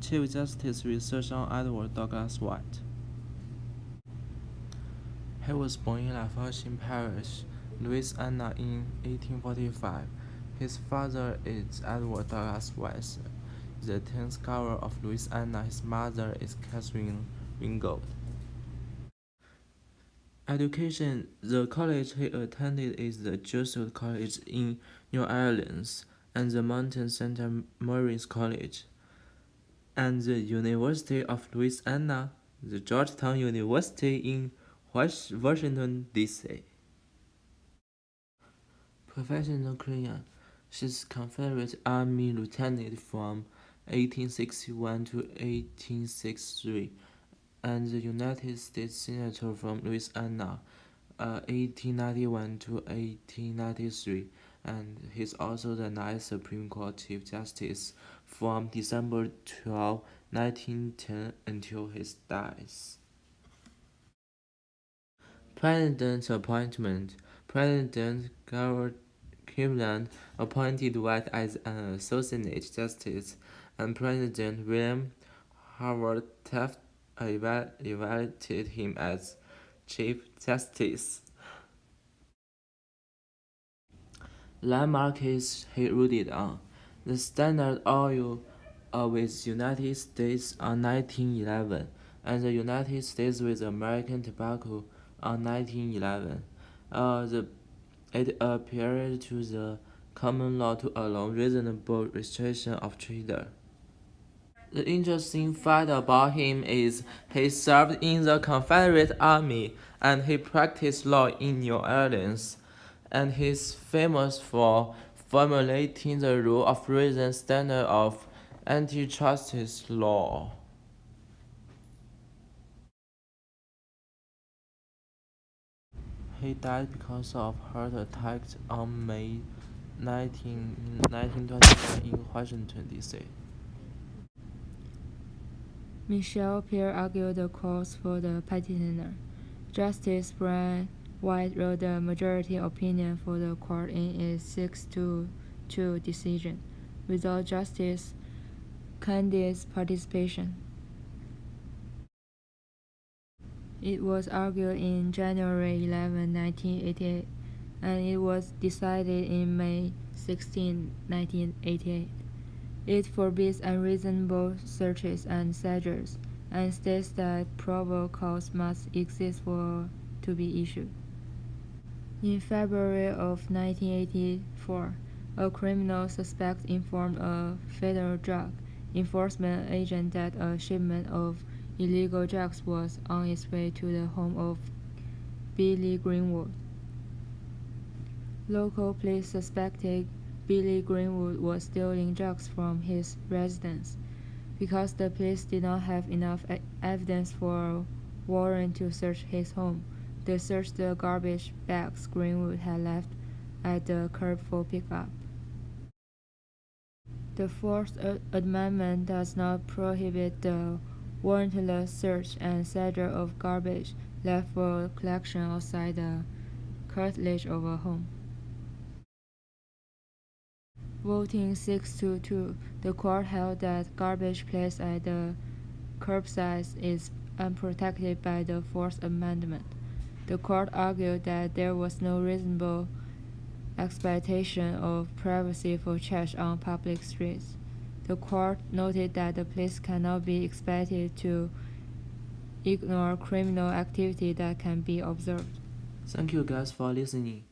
Chief Justice research on Edward Douglas White. He was born in Lafourche Parish, Louisiana in 1845. His father is Edward Douglas White, the 10th governor of Louisiana. His mother is Catherine Greenwood. Education. The college he attended is the Jesuit College in New Orleans and the Mountain St. Mary's College, and the University of Louisiana, the Georgetown University in Washington, D.C. Professional career. She's Confederate Army lieutenant from 1861 to 1863, and the United States Senator from Louisiana, 1891 to 1893, and he's also the ninth Supreme Court Chief Justice from December 12, 1910 until his death. President appointment. President Cleveland appointed White as an Associate Justice, and President William Howard Taft evaluated him as Chief Justice. Landmarks he ruled on. The Standard Oil with United States on 1911, and the United States with American Tobacco on 1911. It appeared to the common law to allow reasonable restriction of trade. The interesting fact about him is he served in the Confederate Army and he practiced law in New Orleans, and he's famous for formulating the rule of reason standard of antitrust law. He died because of heart attack on May 19, 1921 in Washington, D.C. Michelle Pierre argued the cause for the petitioner. Justice Brian White wrote the majority opinion for the court in its 6-2 decision, without Justice Kennedy's participation. It was argued in January 11, 1988, and it was decided in May 16, 1988. It forbids unreasonable searches and seizures, and states that probable cause must exist for to be issued. In February of 1984, a criminal suspect informed a federal drug enforcement agent that a shipment of illegal drugs was on its way to the home of Billy Greenwood. Local police suspected Billy Greenwood was stealing drugs from his residence. Because the police did not have enough evidence for a warrant to search his home, they searched the garbage bags Greenwood had left at the curb for pickup. The Fourth Amendment does not prohibit the warrantless search and seizure of garbage left for collection outside the curtilage of a home. Voting 6-2, the court held that garbage placed at the curbside is unprotected by the Fourth Amendment. The court argued that there was no reasonable expectation of privacy for trash on public streets. The court noted that the police cannot be expected to ignore criminal activity that can be observed. Thank you guys for listening.